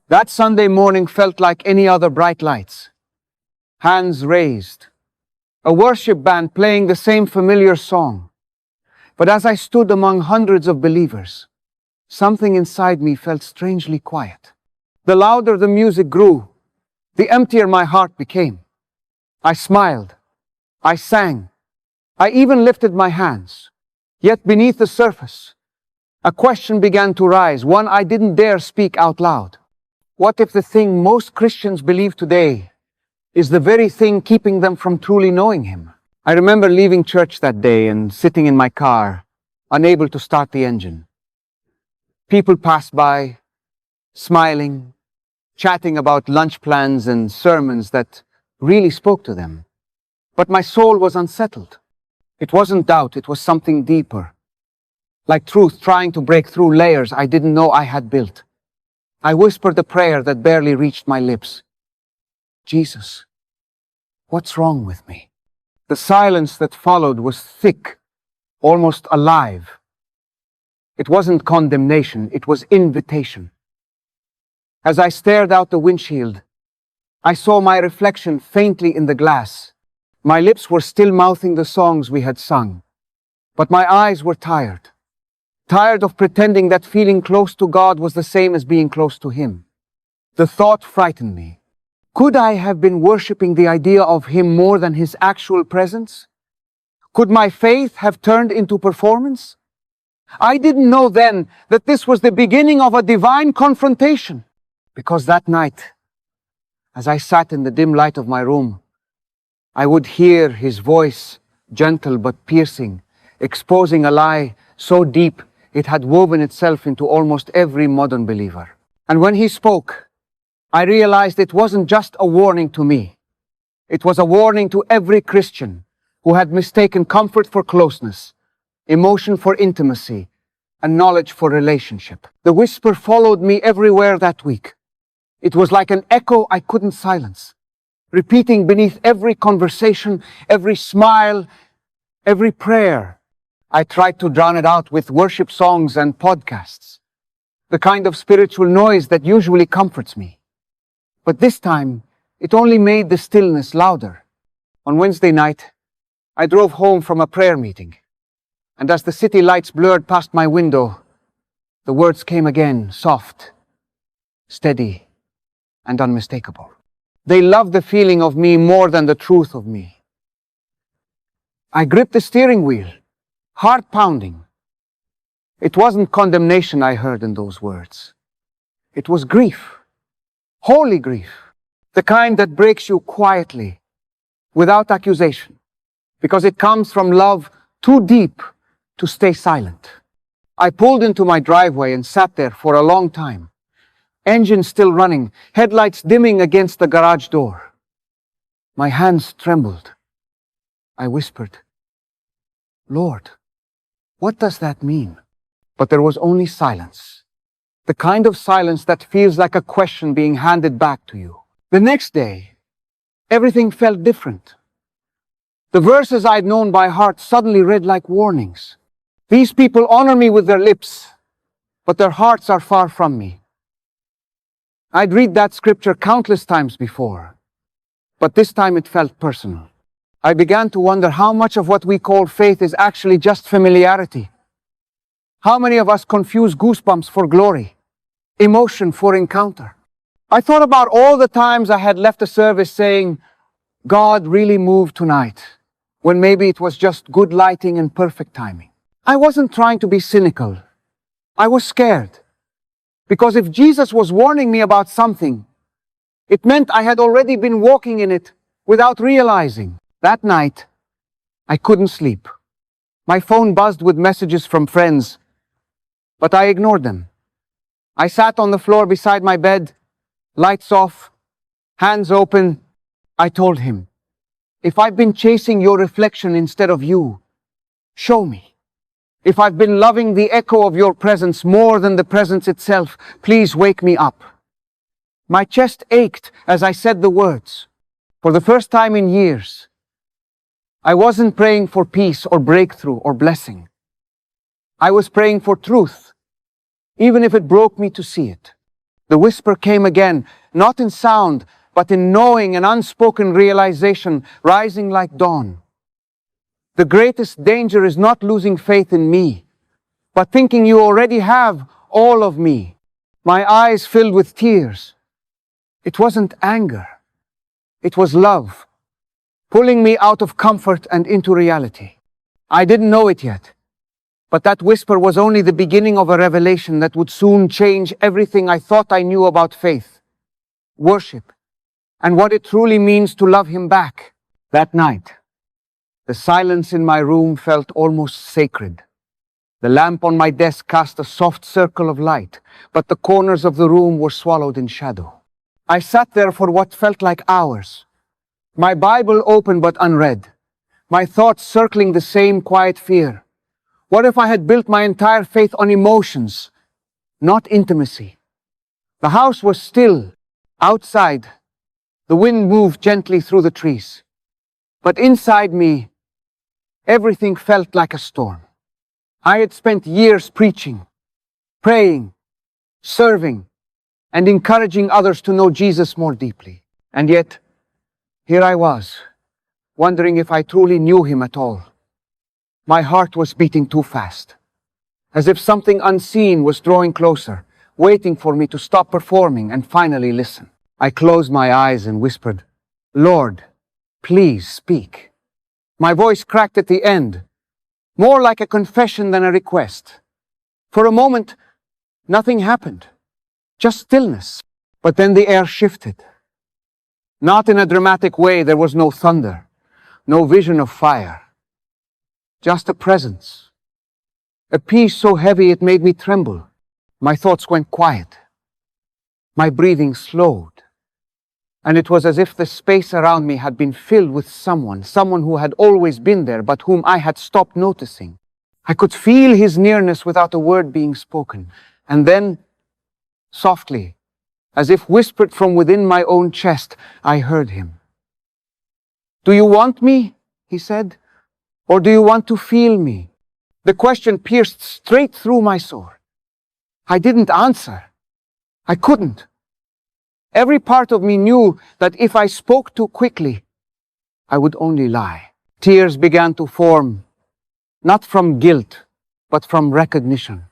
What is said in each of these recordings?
That Sunday morning felt like any other bright lights. Hands raised. A worship band playing the same familiar song. But as I stood among hundreds of believers, something inside me felt strangely quiet. The louder the music grew, the emptier my heart became. I smiled. I sang. I even lifted my hands. Yet beneath the surface, a question began to rise, one I didn't dare speak out loud. What if the thing most Christians believe today is the very thing keeping them from truly knowing Him? I remember leaving church that day and sitting in my car, unable to start the engine. People passed by, smiling, chatting about lunch plans and sermons that really spoke to them. But my soul was unsettled. It wasn't doubt, it was something deeper. Like truth trying to break through layers I didn't know I had built. I whispered a prayer that barely reached my lips. Jesus, what's wrong with me? The silence that followed was thick, almost alive. It wasn't condemnation, it was invitation. As I stared out the windshield, I saw my reflection faintly in the glass. My lips were still mouthing the songs we had sung, but my eyes were tired. Tired of pretending that feeling close to God was the same as being close to Him. The thought frightened me. Could I have been worshiping the idea of Him more than His actual presence? Could my faith have turned into performance? I didn't know then that this was the beginning of a divine confrontation. Because that night, as I sat in the dim light of my room, I would hear His voice, gentle but piercing, exposing a lie so deep it had woven itself into almost every modern believer. And when He spoke, I realized it wasn't just a warning to me. It was a warning to every Christian who had mistaken comfort for closeness, emotion for intimacy, and knowledge for relationship. The whisper followed me everywhere that week. It was like an echo I couldn't silence, repeating beneath every conversation, every smile, every prayer. I tried to drown it out with worship songs and podcasts, the kind of spiritual noise that usually comforts me. But this time, it only made the stillness louder. On Wednesday night, I drove home from a prayer meeting, and as the city lights blurred past my window, the words came again, soft, steady, and unmistakable. They loved the feeling of me more than the truth of me. I gripped the steering wheel, heart pounding. It wasn't condemnation I heard in those words. It was grief, holy grief, the kind that breaks you quietly, without accusation, because it comes from love too deep to stay silent. I pulled into my driveway and sat there for a long time. Engine still running, headlights dimming against the garage door. My hands trembled. I whispered, Lord, what does that mean? But there was only silence. The kind of silence that feels like a question being handed back to you. The next day, everything felt different. The verses I'd known by heart suddenly read like warnings. These people honor me with their lips, but their hearts are far from me. I'd read that scripture countless times before, but this time it felt personal. I began to wonder how much of what we call faith is actually just familiarity. How many of us confuse goosebumps for glory, emotion for encounter? I thought about all the times I had left a service saying, God really moved tonight, when maybe it was just good lighting and perfect timing. I wasn't trying to be cynical. I was scared. Because if Jesus was warning me about something, it meant I had already been walking in it without realizing. That night, I couldn't sleep. My phone buzzed with messages from friends, but I ignored them. I sat on the floor beside my bed, lights off, hands open. I told Him, if I've been chasing your reflection instead of you, show me. If I've been loving the echo of your presence more than the presence itself, please wake me up. My chest ached as I said the words. For the first time in years, I wasn't praying for peace or breakthrough or blessing. I was praying for truth, even if it broke me to see it. The whisper came again, not in sound, but in knowing and unspoken realization rising like dawn. The greatest danger is not losing faith in me, but thinking you already have all of me. My eyes filled with tears. It wasn't anger. It was love, pulling me out of comfort and into reality. I didn't know it yet, but that whisper was only the beginning of a revelation that would soon change everything I thought I knew about faith, worship, and what it truly means to love Him back. That night, the silence in my room felt almost sacred. The lamp on my desk cast a soft circle of light, but the corners of the room were swallowed in shadow. I sat there for what felt like hours, my Bible open but unread, my thoughts circling the same quiet fear. What if I had built my entire faith on emotions, not intimacy? The house was still. Outside, the wind moved gently through the trees. But inside me, everything felt like a storm. I had spent years preaching, praying, serving, and encouraging others to know Jesus more deeply. And yet, here I was, wondering if I truly knew Him at all. My heart was beating too fast, as if something unseen was drawing closer, waiting for me to stop performing and finally listen. I closed my eyes and whispered, "Lord, please speak." My voice cracked at the end, more like a confession than a request. For a moment, nothing happened, just stillness. But then the air shifted. Not in a dramatic way. There was no thunder, no vision of fire, just a presence, a peace so heavy it made me tremble. My thoughts went quiet, my breathing slowed, and it was as if the space around me had been filled with someone who had always been there but whom I had stopped noticing. I could feel His nearness without a word being spoken, and then, softly, as if whispered from within my own chest, I heard Him. "Do you want me?" He said. "Or do you want to feel me?" The question pierced straight through my soul. I didn't answer. I couldn't. Every part of me knew that if I spoke too quickly, I would only lie. Tears began to form, not from guilt, but from recognition.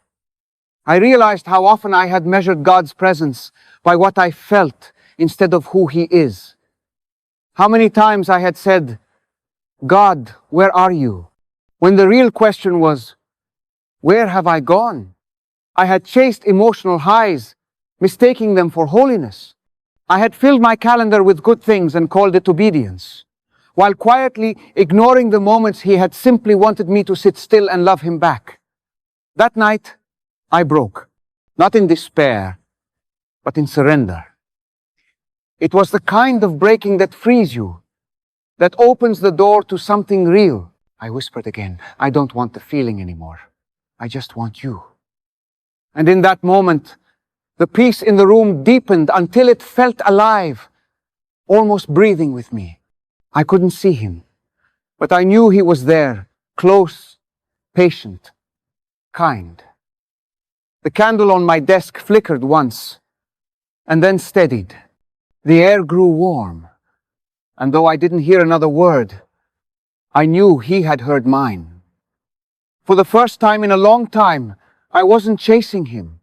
I realized how often I had measured God's presence by what I felt instead of who He is. How many times I had said, "God, where are you?" when the real question was, where have I gone? I had chased emotional highs, mistaking them for holiness. I had filled my calendar with good things and called it obedience, while quietly ignoring the moments He had simply wanted me to sit still and love Him back. That night, I broke, not in despair, but in surrender. It was the kind of breaking that frees you, that opens the door to something real. I whispered again, "I don't want the feeling anymore. I just want you." And in that moment, the peace in the room deepened until it felt alive, almost breathing with me. I couldn't see Him, but I knew He was there, close, patient, kind. The candle on my desk flickered once, and then steadied. The air grew warm, and though I didn't hear another word, I knew He had heard mine. For the first time in a long time, I wasn't chasing Him.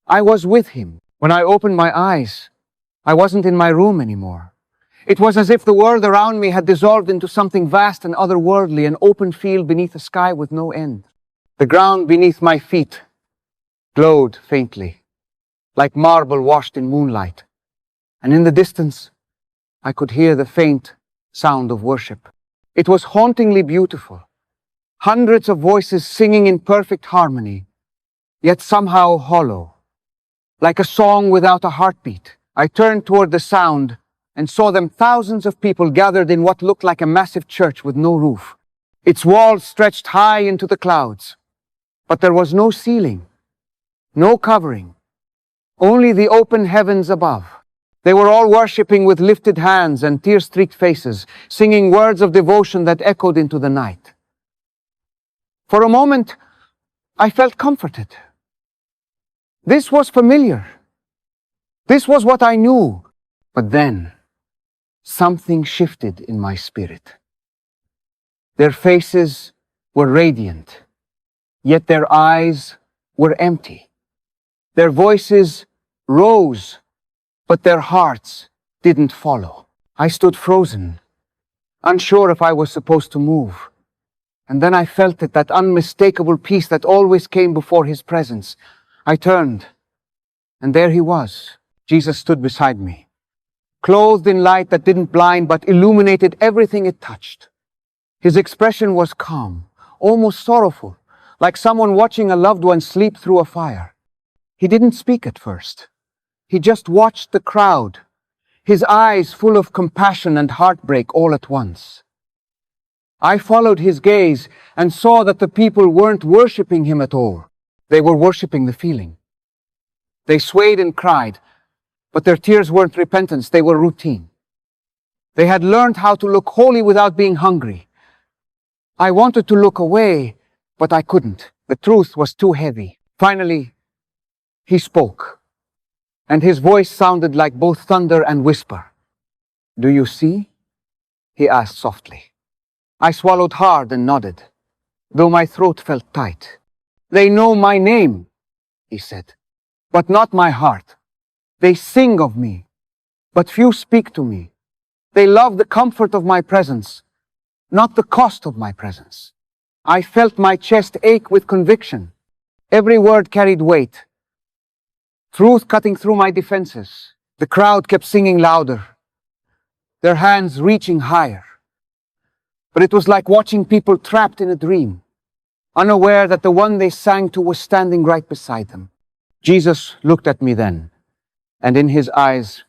I was with Him. When I opened my eyes, I wasn't in my room anymore. It was as if the world around me had dissolved into something vast and otherworldly, an open field beneath a sky with no end. The ground beneath my feet glowed faintly, like marble washed in moonlight. And in the distance, I could hear the faint sound of worship. It was hauntingly beautiful. Hundreds of voices singing in perfect harmony, yet somehow hollow, like a song without a heartbeat. I turned toward the sound and saw them, thousands of people gathered in what looked like a massive church with no roof. Its walls stretched high into the clouds, but there was no ceiling, no covering, only the open heavens above. They were all worshiping with lifted hands and tear-streaked faces, singing words of devotion that echoed into the night. For a moment, I felt comforted. This was familiar. This was what I knew. But then, something shifted in my spirit. Their faces were radiant, yet their eyes were empty. Their voices rose, but their hearts didn't follow. I stood frozen, unsure if I was supposed to move. And then I felt it, that unmistakable peace that always came before his presence. I turned, and there he was. Jesus stood beside me, clothed in light that didn't blind but illuminated everything it touched. His expression was calm, almost sorrowful, like someone watching a loved one sleep through a fire. He didn't speak at first. He just watched the crowd, his eyes full of compassion and heartbreak all at once. I followed his gaze and saw that the people weren't worshiping him at all. They were worshiping the feeling. They swayed and cried, but their tears weren't repentance, they were routine. They had learned how to look holy without being hungry. I wanted to look away, but I couldn't. The truth was too heavy. Finally, he spoke, and his voice sounded like both thunder and whisper. "Do you see?" he asked softly. I swallowed hard and nodded, though my throat felt tight. "They know my name," he said, "but not my heart. They sing of me, but few speak to me. They love the comfort of my presence, not the cost of my presence." I felt my chest ache with conviction. Every word carried weight, truth cutting through my defenses. The crowd kept singing louder, their hands reaching higher. But it was like watching people trapped in a dream, unaware that the one they sang to was standing right beside them. Jesus looked at me then, and in his eyes,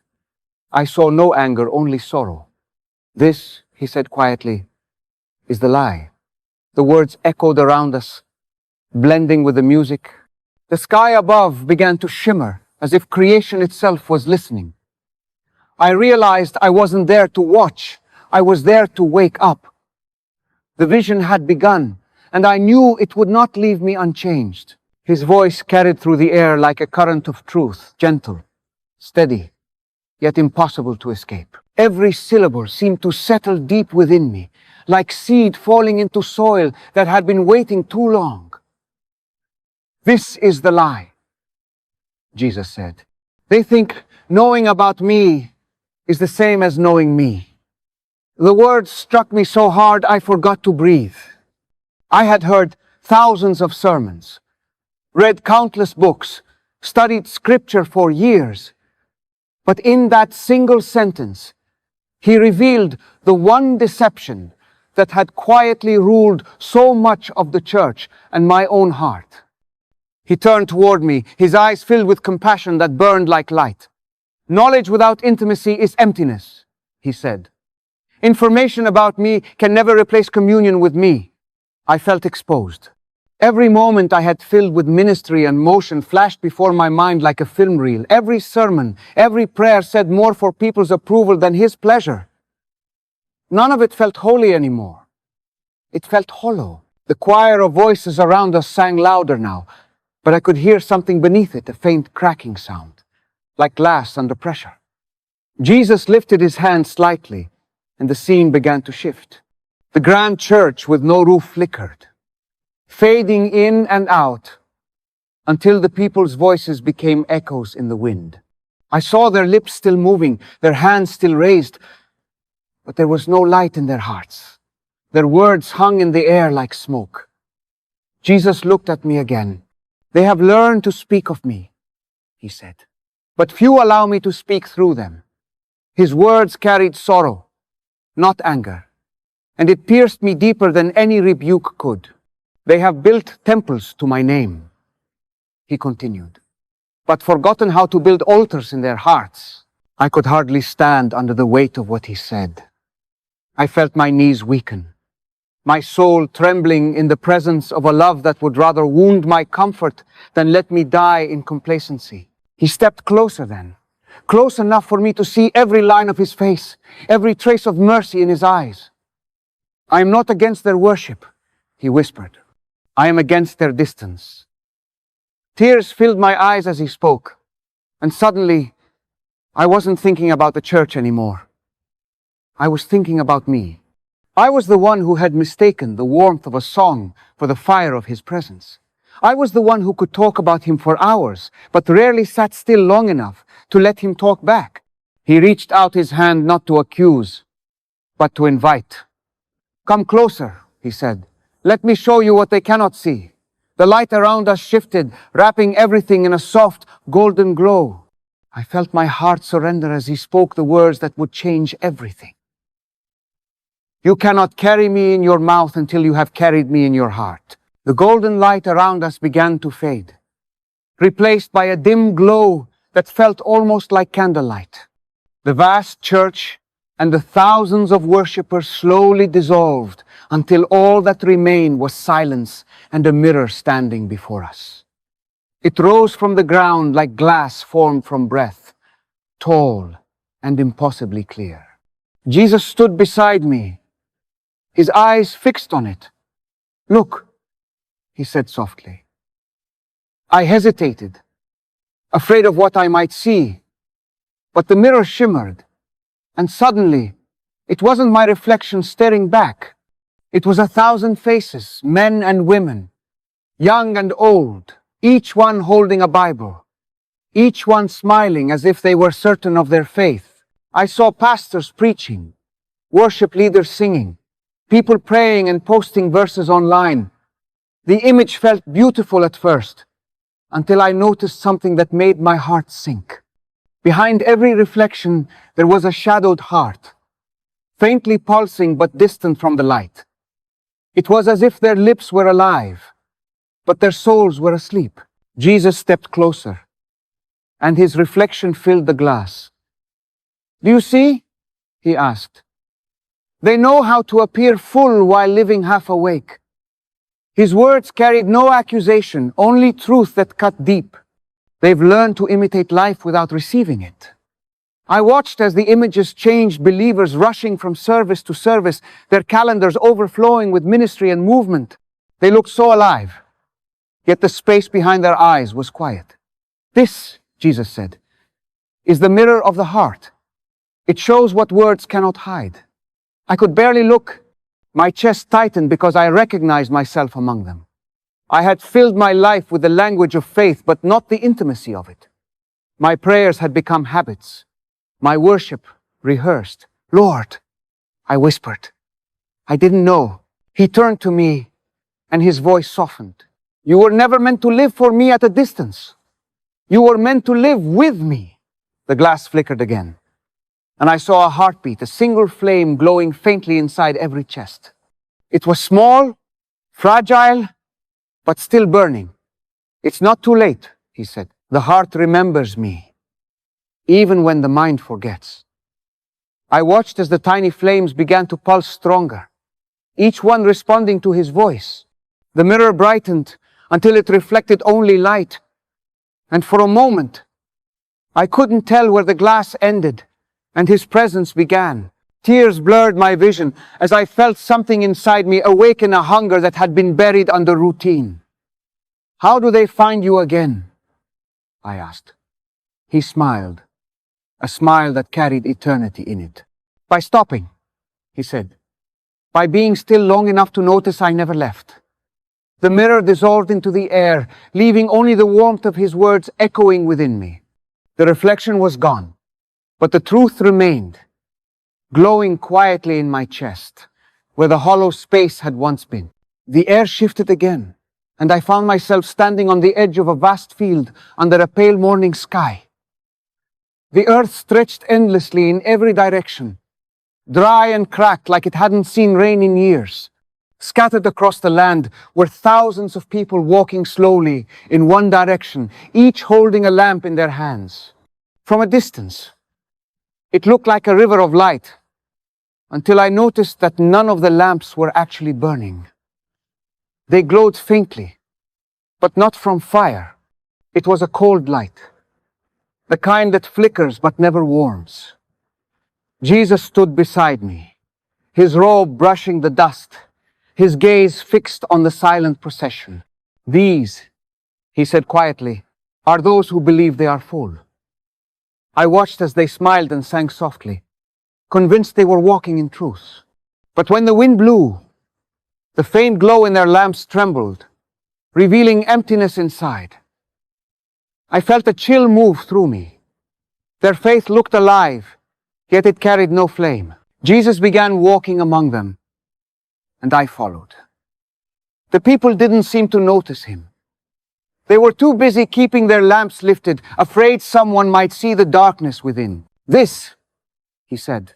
I saw no anger, only sorrow. "This," he said quietly, "is the lie." The words echoed around us, blending with the music. The sky above began to shimmer, as if creation itself was listening. I realized I wasn't there to watch, I was there to wake up. The vision had begun, and I knew it would not leave me unchanged. His voice carried through the air like a current of truth, gentle, steady, yet impossible to escape. Every syllable seemed to settle deep within me, like seed falling into soil that had been waiting too long. "This is the lie," Jesus said. "They think knowing about me is the same as knowing me." The words struck me so hard I forgot to breathe. I had heard thousands of sermons, read countless books, studied scripture for years. But in that single sentence, he revealed the one deception that had quietly ruled so much of the church and my own heart. He turned toward me, his eyes filled with compassion that burned like light. "Knowledge without intimacy is emptiness," he said. "Information about me can never replace communion with me." I felt exposed. Every moment I had filled with ministry and motion flashed before my mind like a film reel. Every sermon, every prayer said more for people's approval than his pleasure. None of it felt holy anymore. It felt hollow. The choir of voices around us sang louder now, but I could hear something beneath it, a faint cracking sound, like glass under pressure. Jesus lifted his hand slightly, and the scene began to shift. The grand church with no roof flickered, fading in and out, until the people's voices became echoes in the wind. I saw their lips still moving, their hands still raised, but there was no light in their hearts. Their words hung in the air like smoke. Jesus looked at me again. "They have learned to speak of me," he said, "but few allow me to speak through them." His words carried sorrow, not anger, and it pierced me deeper than any rebuke could. "They have built temples to my name," he continued, "but forgotten how to build altars in their hearts." I could hardly stand under the weight of what he said. I felt my knees weaken, my soul trembling in the presence of a love that would rather wound my comfort than let me die in complacency. He stepped closer then, close enough for me to see every line of his face, every trace of mercy in his eyes. "I am not against their worship," he whispered. "I am against their distance." Tears filled my eyes as he spoke, and suddenly I wasn't thinking about the church anymore. I was thinking about me. I was the one who had mistaken the warmth of a song for the fire of his presence. I was the one who could talk about him for hours, but rarely sat still long enough to let him talk back. He reached out his hand not to accuse, but to invite. "Come closer," he said. "Let me show you what they cannot see." The light around us shifted, wrapping everything in a soft, golden glow. I felt my heart surrender as he spoke the words that would change everything. "You cannot carry me in your mouth until you have carried me in your heart." The golden light around us began to fade, replaced by a dim glow that felt almost like candlelight. The vast church and the thousands of worshippers slowly dissolved until all that remained was silence and a mirror standing before us. It rose from the ground like glass formed from breath, tall and impossibly clear. Jesus stood beside me, his eyes fixed on it. "Look," he said softly. I hesitated, afraid of what I might see, but the mirror shimmered, and suddenly, it wasn't my reflection staring back. It was 1,000 faces, men and women, young and old, each one holding a Bible, each one smiling as if they were certain of their faith. I saw pastors preaching, worship leaders singing, people praying and posting verses online. The image felt beautiful at first, until I noticed something that made my heart sink. Behind every reflection, there was a shadowed heart, faintly pulsing but distant from the light. It was as if their lips were alive, but their souls were asleep. Jesus stepped closer, and his reflection filled the glass. "Do you see?" he asked. "They know how to appear full while living half awake." His words carried no accusation, only truth that cut deep. They've learned to imitate life without receiving it. I watched as the images changed, believers rushing from service to service, their calendars overflowing with ministry and movement. They looked so alive, yet the space behind their eyes was quiet. "This," Jesus said, "is the mirror of the heart. It shows what words cannot hide." I could barely look. My chest tightened because I recognized myself among them. I had filled my life with the language of faith, but not the intimacy of it. My prayers had become habits, my worship rehearsed. "Lord," I whispered. I didn't know. He turned to me, and his voice softened. "You were never meant to live for me at a distance. You were meant to live with me." The glass flickered again, and I saw a heartbeat, a single flame glowing faintly inside every chest. It was small, fragile, but still burning. "It's not too late," he said. "The heart remembers me, even when the mind forgets." I watched as the tiny flames began to pulse stronger, each one responding to his voice. The mirror brightened until it reflected only light, and for a moment, I couldn't tell where the glass ended and his presence began. Tears blurred my vision as I felt something inside me awaken a hunger that had been buried under routine. "How do they find you again?" I asked. He smiled, a smile that carried eternity in it. "By stopping," he said. "By being still long enough to notice I never left." The mirror dissolved into the air, leaving only the warmth of his words echoing within me. The reflection was gone, but the truth remained, glowing quietly in my chest, where the hollow space had once been. The air shifted again, and I found myself standing on the edge of a vast field under a pale morning sky. The earth stretched endlessly in every direction, dry and cracked like it hadn't seen rain in years. Scattered across the land were thousands of people walking slowly in one direction, each holding a lamp in their hands. From a distance, it looked like a river of light, until I noticed that none of the lamps were actually burning. They glowed faintly, but not from fire. It was a cold light, the kind that flickers but never warms. Jesus stood beside me, his robe brushing the dust, his gaze fixed on the silent procession. "These," he said quietly, "are those who believe they are full." I watched as they smiled and sang softly, convinced they were walking in truth. But when the wind blew, the faint glow in their lamps trembled, revealing emptiness inside. I felt a chill move through me. Their faith looked alive, yet it carried no flame. Jesus began walking among them, and I followed. The people didn't seem to notice him. They were too busy keeping their lamps lifted, afraid someone might see the darkness within. This, he said,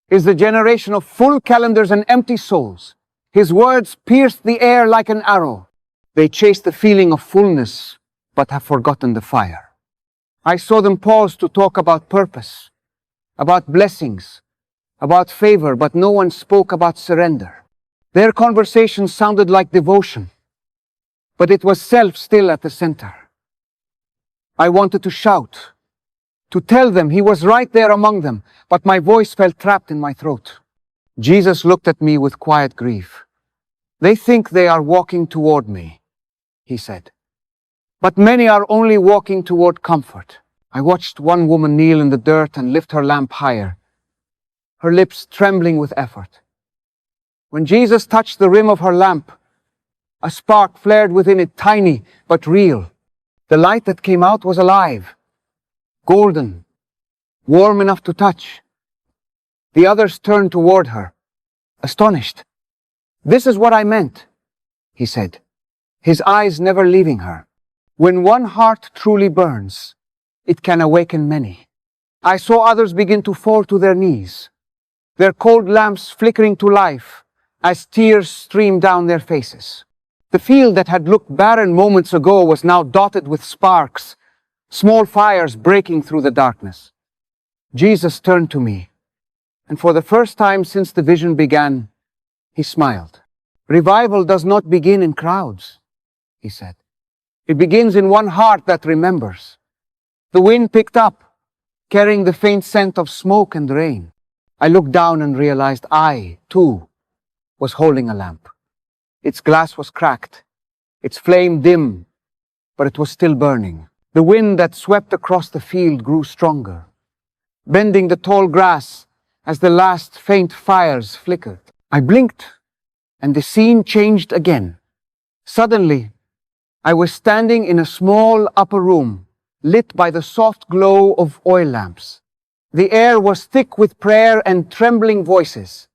is the generation of full calendars and empty souls. His words pierced the air like an arrow. They chase the feeling of fullness, but have forgotten the fire. I saw them pause to talk about purpose, about blessings, about favor, but no one spoke about surrender. Their conversation sounded like devotion, but it was self still at the center. I wanted to shout, to tell them he was right there among them, but my voice felt trapped in my throat. Jesus looked at me with quiet grief. They think they are walking toward me, he said. But many are only walking toward comfort. I watched one woman kneel in the dirt and lift her lamp higher, her lips trembling with effort. When Jesus touched the rim of her lamp, a spark flared within it, tiny but real. The light that came out was alive, golden, warm enough to touch. The others turned toward her, astonished. "This is what I meant," he said, his eyes never leaving her. "When one heart truly burns, it can awaken many." I saw others begin to fall to their knees, their cold lamps flickering to life as tears streamed down their faces. The field that had looked barren moments ago was now dotted with sparks, small fires breaking through the darkness. Jesus turned to me, and for the first time since the vision began, he smiled. "Revival does not begin in crowds," he said. "It begins in one heart that remembers." The wind picked up, carrying the faint scent of smoke and rain. I looked down and realized I, too, was holding a lamp. Its glass was cracked, its flame dim, but it was still burning. The wind that swept across the field grew stronger, bending the tall grass as the last faint fires flickered. I blinked, and the scene changed again. Suddenly, I was standing in a small upper room, lit by the soft glow of oil lamps. The air was thick with prayer and trembling voices.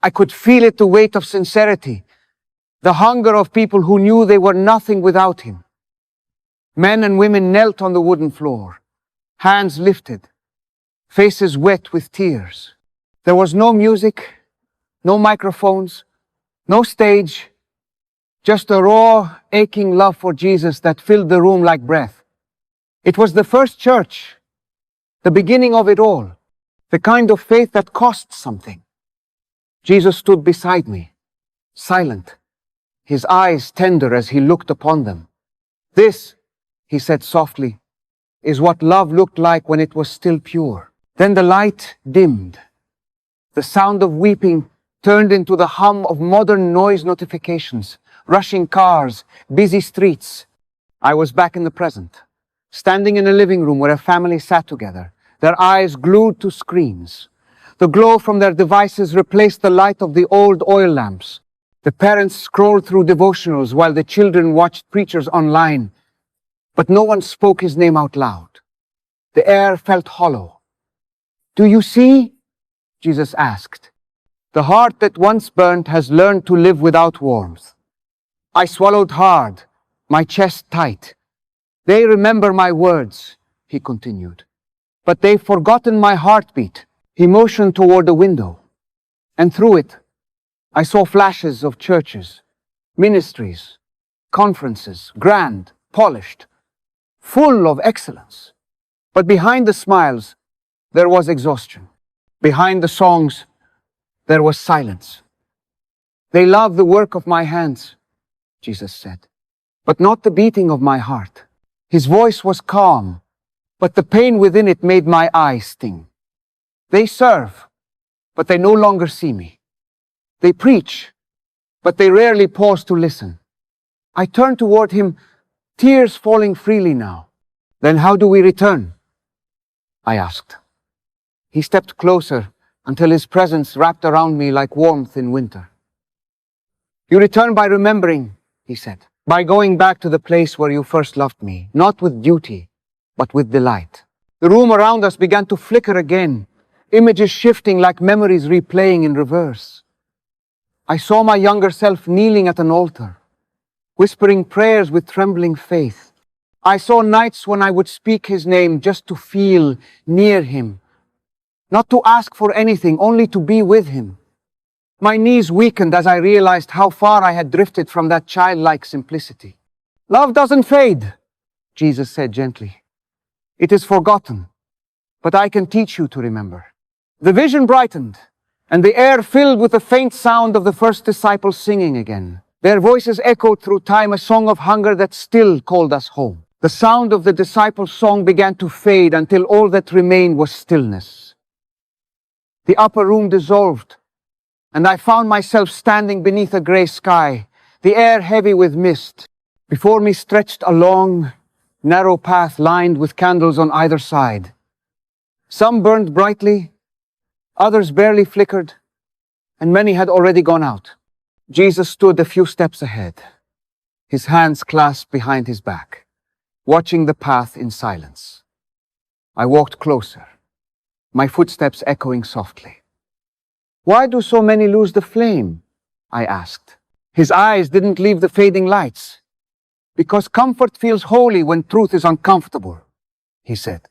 I could feel it, the weight of sincerity, the hunger of people who knew they were nothing without him. Men and women knelt on the wooden floor, hands lifted, faces wet with tears. There was no music, no microphones, no stage, just a raw, aching love for Jesus that filled the room like breath. It was the first church, the beginning of it all, the kind of faith that costs something. Jesus stood beside me, silent, his eyes tender as he looked upon them. "This," he said softly, "is what love looked like when it was still pure." Then the light dimmed. The sound of weeping turned into the hum of modern noise notifications, rushing cars, busy streets. I was back in the present, standing in a living room where a family sat together, their eyes glued to screens. The glow from their devices replaced the light of the old oil lamps. The parents scrolled through devotionals while the children watched preachers online, but no one spoke his name out loud. The air felt hollow. "Do you see?" Jesus asked. "The heart that once burned has learned to live without warmth." I swallowed hard, my chest tight. "They remember my words," he continued, "but they've forgotten my heartbeat." He motioned toward the window, and through it, I saw flashes of churches, ministries, conferences, grand, polished, full of excellence. But behind the smiles, there was exhaustion. Behind the songs, there was silence. "They love the work of my hands," Jesus said, "but not the beating of my heart." His voice was calm, but the pain within it made my eyes sting. "They serve, but they no longer see me. They preach, but they rarely pause to listen." I turned toward him, tears falling freely now. "Then how do we return?" I asked. He stepped closer until his presence wrapped around me like warmth in winter. You return by remembering, he said, by going back to the place where you first loved me, not with duty, but with delight. The room around us began to flicker again, images shifting like memories replaying in reverse. I saw my younger self kneeling at an altar, whispering prayers with trembling faith. I saw nights when I would speak his name just to feel near him, not to ask for anything, only to be with him. My knees weakened as I realized how far I had drifted from that childlike simplicity. Love doesn't fade, Jesus said gently. It is forgotten, but I can teach you to remember. The vision brightened, and the air filled with the faint sound of the first disciples singing again. Their voices echoed through time, a song of hunger that still called us home. The sound of the disciples' song began to fade until all that remained was stillness. The upper room dissolved, and I found myself standing beneath a gray sky, the air heavy with mist. Before me stretched a long, narrow path lined with candles on either side. Some burned brightly, others barely flickered, and many had already gone out. Jesus stood a few steps ahead, his hands clasped behind his back, watching the path in silence. I walked closer, my footsteps echoing softly. Why do so many lose the flame? I asked. His eyes didn't leave the fading lights. Because comfort feels holy when truth is uncomfortable, he said.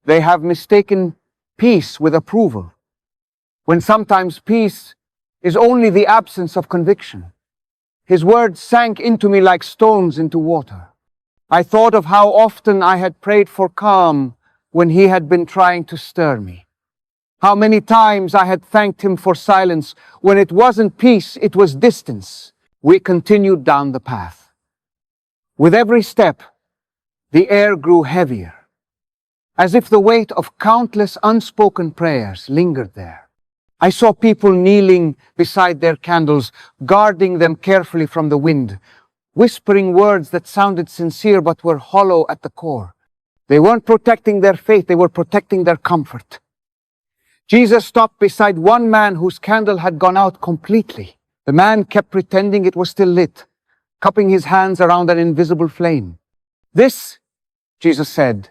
They have mistaken peace with approval, when sometimes peace is only the absence of conviction. His words sank into me like stones into water. I thought of how often I had prayed for calm when he had been trying to stir me. How many times I had thanked him for silence when it wasn't peace, it was distance. We continued down the path. With every step, the air grew heavier, as if the weight of countless unspoken prayers lingered there. I saw people kneeling beside their candles, guarding them carefully from the wind, whispering words that sounded sincere but were hollow at the core. They weren't protecting their faith, they were protecting their comfort. Jesus stopped beside one man whose candle had gone out completely. The man kept pretending it was still lit, cupping his hands around an invisible flame. This, Jesus said,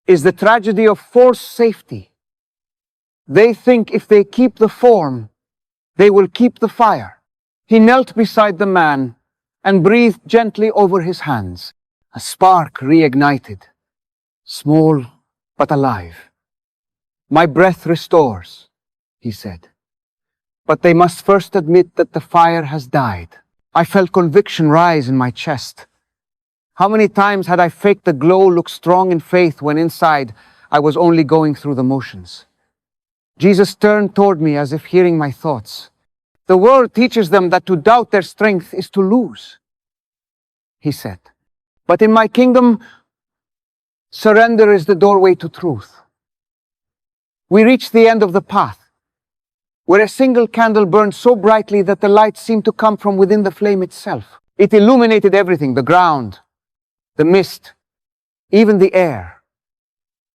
is the tragedy of forced safety. They think if they keep the form, they will keep the fire. He knelt beside the man and breathed gently over his hands. A spark reignited, small but alive. My breath restores, he said. But they must first admit that the fire has died. I felt conviction rise in my chest. How many times had I faked the glow, looked strong in faith, when inside I was only going through the motions? Jesus turned toward me as if hearing my thoughts. The world teaches them that to doubt their strength is to lose, he said. But in my kingdom, surrender is the doorway to truth. We reached the end of the path, where a single candle burned so brightly that the light seemed to come from within the flame itself. It illuminated everything, the ground, the mist, even the air.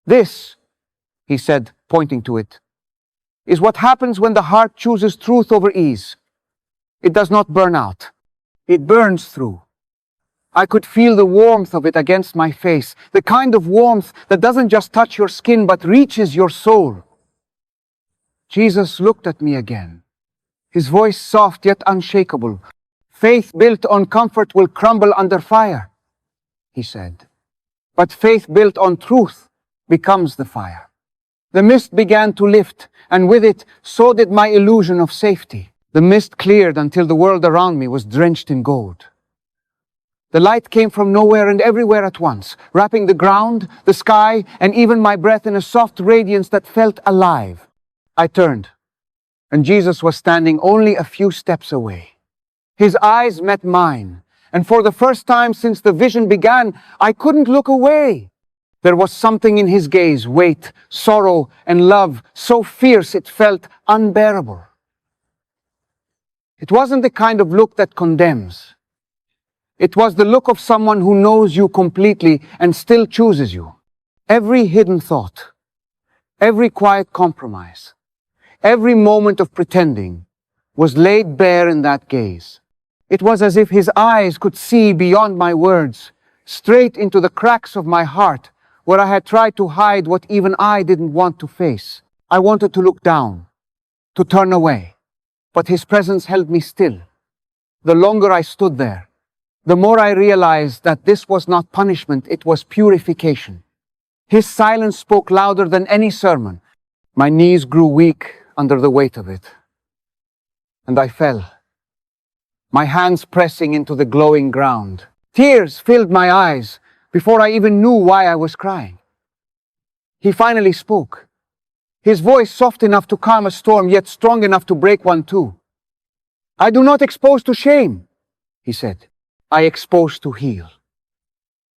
This, he said, pointing to it, is what happens when the heart chooses truth over ease. It does not burn out. It burns through. I could feel the warmth of it against my face, the kind of warmth that doesn't just touch your skin but reaches your soul. Jesus looked at me again, his voice soft yet unshakable. Faith built on comfort will crumble under fire, he said. But faith built on truth becomes the fire. The mist began to lift, and with it, so did my illusion of safety. The mist cleared until the world around me was drenched in gold. The light came from nowhere and everywhere at once, wrapping the ground, the sky, and even my breath in a soft radiance that felt alive. I turned, and Jesus was standing only a few steps away. His eyes met mine, and for the first time since the vision began, I couldn't look away. There was something in his gaze, weight, sorrow, and love, so fierce it felt unbearable. It wasn't the kind of look that condemns. It was the look of someone who knows you completely and still chooses you. Every hidden thought, Every quiet compromise, every moment of pretending was laid bare in that gaze. It was as if his eyes could see beyond my words, straight into the cracks of my heart, where I had tried to hide what even I didn't want to face. I wanted to look down, to turn away, but his presence held me still. The longer I stood there, the more I realized that this was not punishment, it was purification. His silence spoke louder than any sermon. My knees grew weak under the weight of it, and I fell, my hands pressing into the glowing ground. Tears filled my eyes before I even knew why I was crying. He finally spoke, his voice soft enough to calm a storm, yet strong enough to break one too. "I do not expose to shame," he said. "I expose to heal."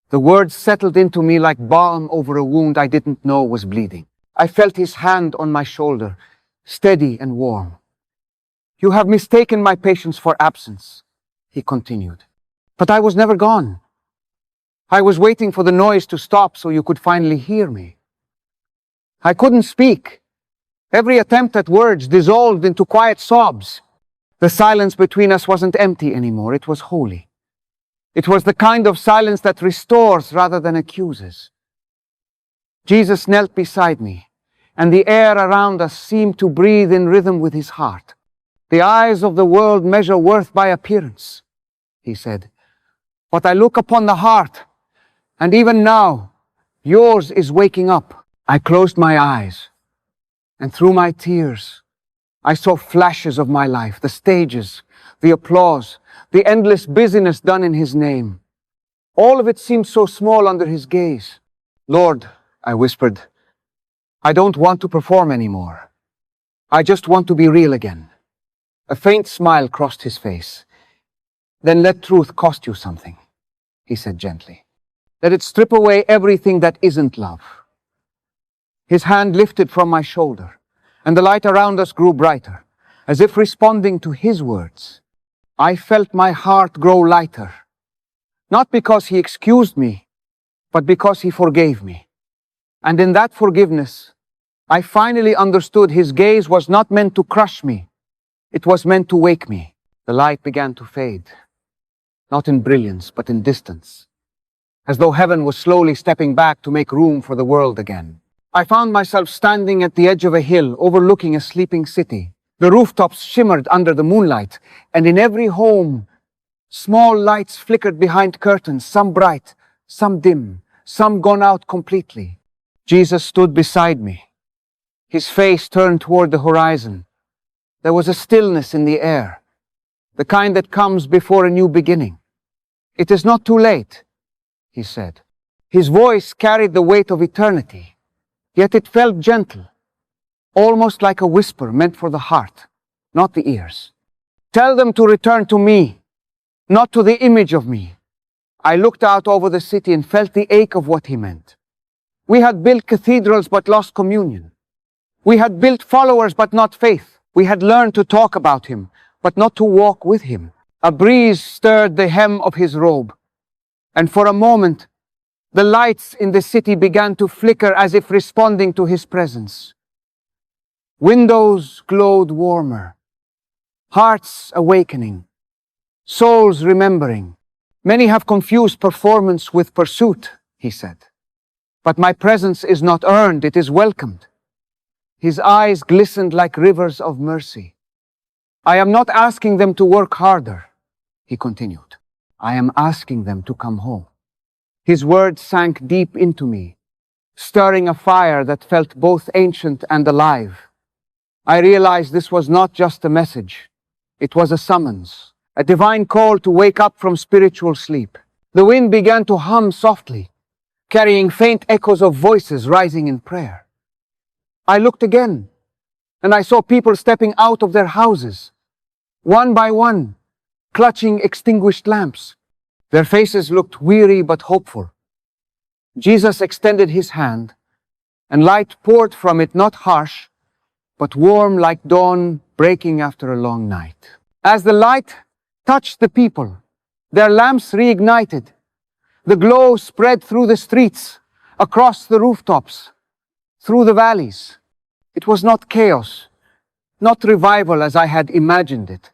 The words settled into me like balm over a wound I didn't know was bleeding. I felt his hand on my shoulder, steady and warm. "You have mistaken my patience for absence," he continued. "But I was never gone. I was waiting for the noise to stop so you could finally hear me. I couldn't speak. Every attempt at words dissolved into quiet sobs. The silence between us wasn't empty anymore, it was holy. It was the kind of silence that restores rather than accuses." Jesus knelt beside me, and the air around us seemed to breathe in rhythm with his heart. "The eyes of the world measure worth by appearance," he said. "But I look upon the heart, and even now, yours is waking up." I closed my eyes, and through my tears, I saw flashes of my life, the stages, the applause, the endless busyness done in his name. All of it seemed so small under his gaze. "Lord," I whispered, "I don't want to perform anymore. I just want to be real again." A faint smile crossed his face. "Then let truth cost you something," he said gently. "Let it strip away everything that isn't love." His hand lifted from my shoulder, and the light around us grew brighter, as if responding to his words. I felt my heart grow lighter, not because he excused me, but because he forgave me. And in that forgiveness, I finally understood his gaze was not meant to crush me. It was meant to wake me. The light began to fade, not in brilliance, but in distance, as though heaven was slowly stepping back to make room for the world again. I found myself standing at the edge of a hill overlooking a sleeping city. The rooftops shimmered under the moonlight, and in every home, small lights flickered behind curtains, some bright, some dim, some gone out completely. Jesus stood beside me, his face turned toward the horizon. There was a stillness in the air, the kind that comes before a new beginning. "It is not too late," he said. His voice carried the weight of eternity. Yet it felt gentle, almost like a whisper meant for the heart, not the ears. "Tell them to return to me, not to the image of me." I looked out over the city and felt the ache of what he meant. We had built cathedrals but lost communion. We had built followers but not faith. We had learned to talk about him, but not to walk with him. A breeze stirred the hem of his robe, and for a moment, the lights in the city began to flicker as if responding to his presence. Windows glowed warmer, hearts awakening, souls remembering. "Many have confused performance with pursuit," he said. "But my presence is not earned, it is welcomed." His eyes glistened like rivers of mercy. "I am not asking them to work harder," he continued. "I am asking them to come home." His words sank deep into me, stirring a fire that felt both ancient and alive. I realized this was not just a message. It was a summons, a divine call to wake up from spiritual sleep. The wind began to hum softly, carrying faint echoes of voices rising in prayer. I looked again, and I saw people stepping out of their houses, one by one, clutching extinguished lamps. Their faces looked weary but hopeful. Jesus extended his hand, and light poured from it, not harsh, but warm like dawn breaking after a long night. As the light touched the people, their lamps reignited. The glow spread through the streets, across the rooftops, through the valleys. It was not chaos, not revival as I had imagined it,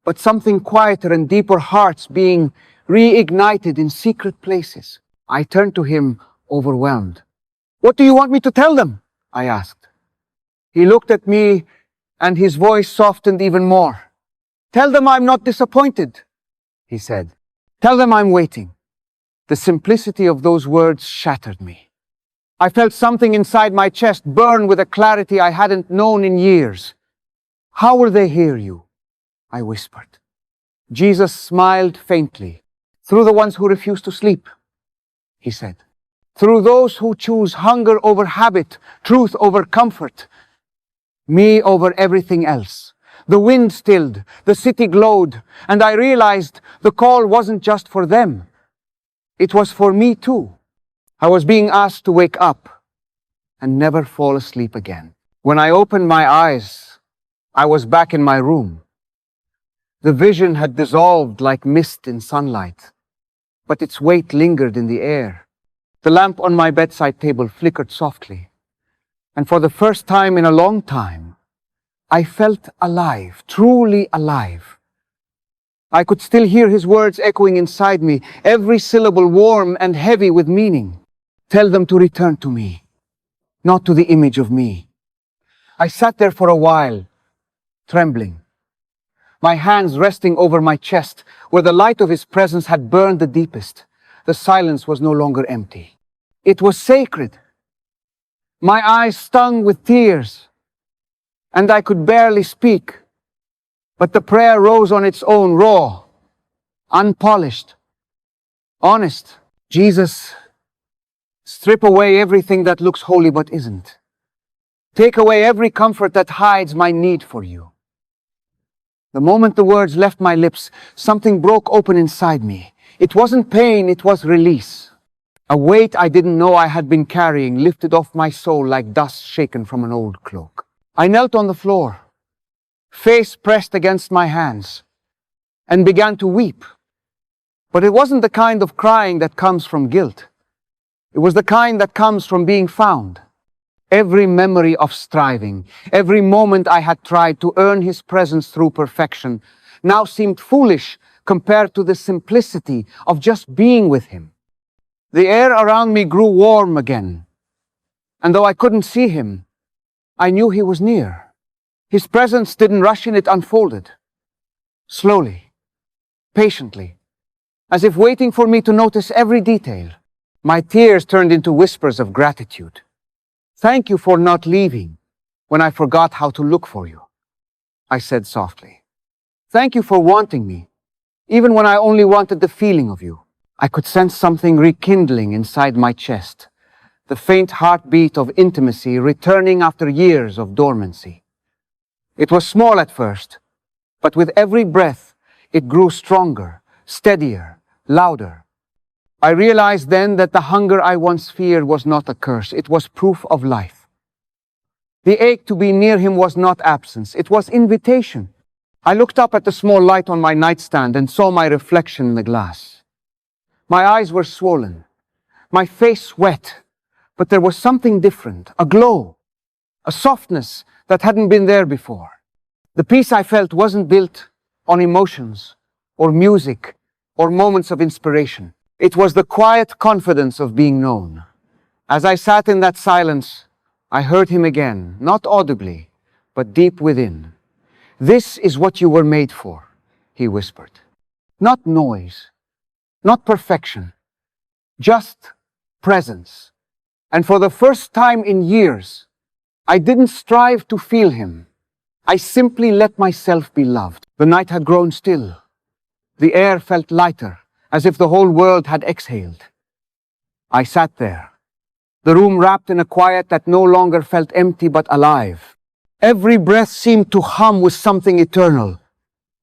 but something quieter and deeper, hearts being reignited in secret places. I turned to him, overwhelmed. "What do you want me to tell them?" I asked. He looked at me, and his voice softened even more. "Tell them I'm not disappointed," he said. "Tell them I'm waiting." The simplicity of those words shattered me. I felt something inside my chest burn with a clarity I hadn't known in years. "How will they hear you?" I whispered. Jesus smiled faintly. "Through the ones who refuse to sleep," he said. "Through those who choose hunger over habit, truth over comfort, me over everything else." The wind stilled, the city glowed, and I realized the call wasn't just for them. It was for me too. I was being asked to wake up and never fall asleep again. When I opened my eyes, I was back in my room. The vision had dissolved like mist in sunlight, but its weight lingered in the air. The lamp on my bedside table flickered softly, and for the first time in a long time, I felt alive, truly alive. I could still hear his words echoing inside me, every syllable warm and heavy with meaning. "Tell them to return to me, not to the image of me." I sat there for a while, trembling, my hands resting over my chest, where the light of his presence had burned the deepest. The silence was no longer empty. It was sacred. My eyes stung with tears, and I could barely speak. But the prayer rose on its own, raw, unpolished, honest. "Jesus, strip away everything that looks holy but isn't. Take away every comfort that hides my need for you." The moment the words left my lips, something broke open inside me. It wasn't pain, it was release. A weight I didn't know I had been carrying lifted off my soul like dust shaken from an old cloak. I knelt on the floor, face pressed against my hands, and began to weep. But it wasn't the kind of crying that comes from guilt. It was the kind that comes from being found. Every memory of striving, every moment I had tried to earn his presence through perfection, now seemed foolish compared to the simplicity of just being with him. The air around me grew warm again, and though I couldn't see him, I knew he was near. His presence didn't rush in, it unfolded. Slowly, patiently, as if waiting for me to notice every detail. My tears turned into whispers of gratitude. "Thank you for not leaving when I forgot how to look for you," I said softly. "Thank you for wanting me, even when I only wanted the feeling of you." I could sense something rekindling inside my chest, the faint heartbeat of intimacy returning after years of dormancy. It was small at first, but with every breath, it grew stronger, steadier, louder. I realized then that the hunger I once feared was not a curse, it was proof of life. The ache to be near him was not absence, it was invitation. I looked up at the small light on my nightstand and saw my reflection in the glass. My eyes were swollen, my face wet, but there was something different, a glow, a softness that hadn't been there before. The peace I felt wasn't built on emotions or music or moments of inspiration. It was the quiet confidence of being known. As I sat in that silence, I heard him again, not audibly, but deep within. "This is what you were made for," he whispered. "Not noise, not perfection, just presence." And for the first time in years, I didn't strive to feel him. I simply let myself be loved. The night had grown still. The air felt lighter, as if the whole world had exhaled. I sat there, the room wrapped in a quiet that no longer felt empty but alive. Every breath seemed to hum with something eternal,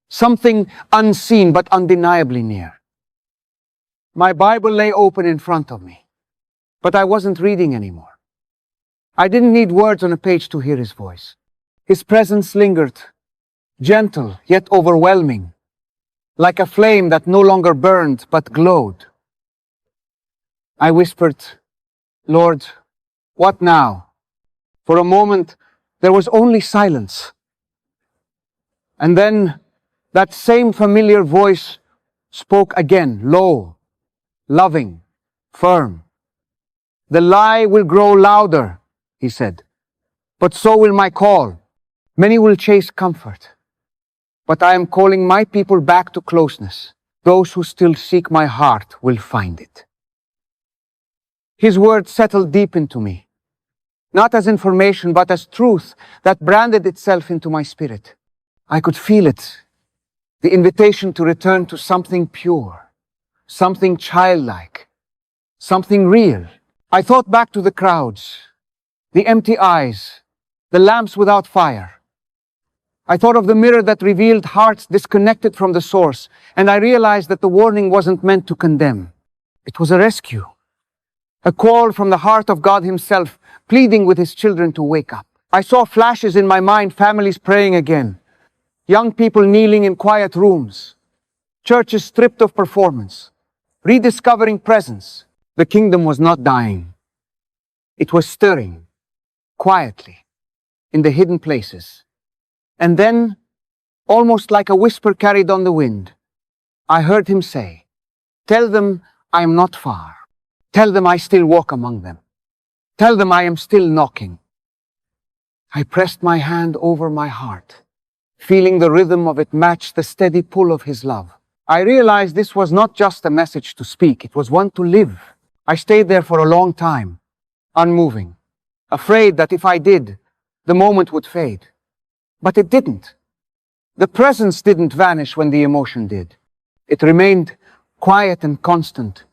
something unseen but undeniably near. My Bible lay open in front of me, but I wasn't reading anymore. I didn't need words on a page to hear his voice. His presence lingered, gentle yet overwhelming, like a flame that no longer burned but glowed. I whispered, "Lord, what now?" For a moment, There was only silence. And then that same familiar voice spoke again, low, loving, firm. "The lie will grow louder," he said, "but so will my call. Many will chase comfort, but I am calling my people back to closeness. Those who still seek my heart will find it." His word settled deep into me, not as information, but as truth that branded itself into my spirit. I could feel it, the invitation to return to something pure, something childlike, something real. I thought back to the crowds, the empty eyes, the lamps without fire. I thought of the mirror that revealed hearts disconnected from the source, and I realized that the warning wasn't meant to condemn. It was a rescue, a call from the heart of God Himself, pleading with His children to wake up. I saw flashes in my mind, families praying again, young people kneeling in quiet rooms, churches stripped of performance, rediscovering presence. The kingdom was not dying. It was stirring, quietly, in the hidden places. And then, almost like a whisper carried on the wind, I heard Him say, "Tell them I am not far. Tell them I still walk among them. Tell them I am still knocking." I pressed my hand over my heart, feeling the rhythm of it match the steady pull of His love. I realized this was not just a message to speak, it was one to live. I stayed there for a long time, unmoving, afraid that if I did, the moment would fade. But it didn't. The presence didn't vanish when the emotion did. It remained quiet and constant,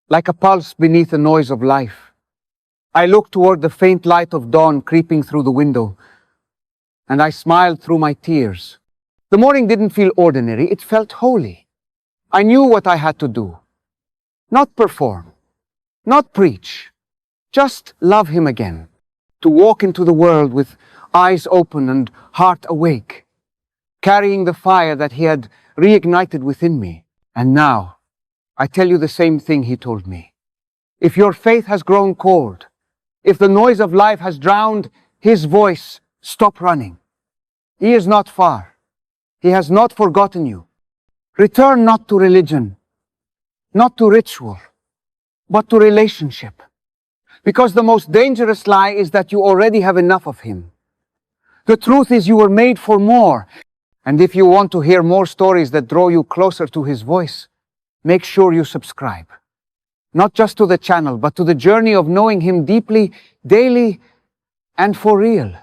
like a pulse beneath the noise of life. I looked toward the faint light of dawn creeping through the window, and I smiled through my tears. The morning didn't feel ordinary, it felt holy. I knew what I had to do. Not perform, not preach, just love Him again. To walk into the world with eyes open and heart awake, carrying the fire that He had reignited within me. And now, I tell you the same thing He told me. If your faith has grown cold, if the noise of life has drowned His voice, stop running. He is not far. He has not forgotten you. Return not to religion, not to ritual, but to relationship. Because the most dangerous lie is that you already have enough of Him. The truth is you were made for more. And if you want to hear more stories that draw you closer to His voice, make sure you subscribe. Not just to the channel, but to the journey of knowing Him deeply, daily, and for real.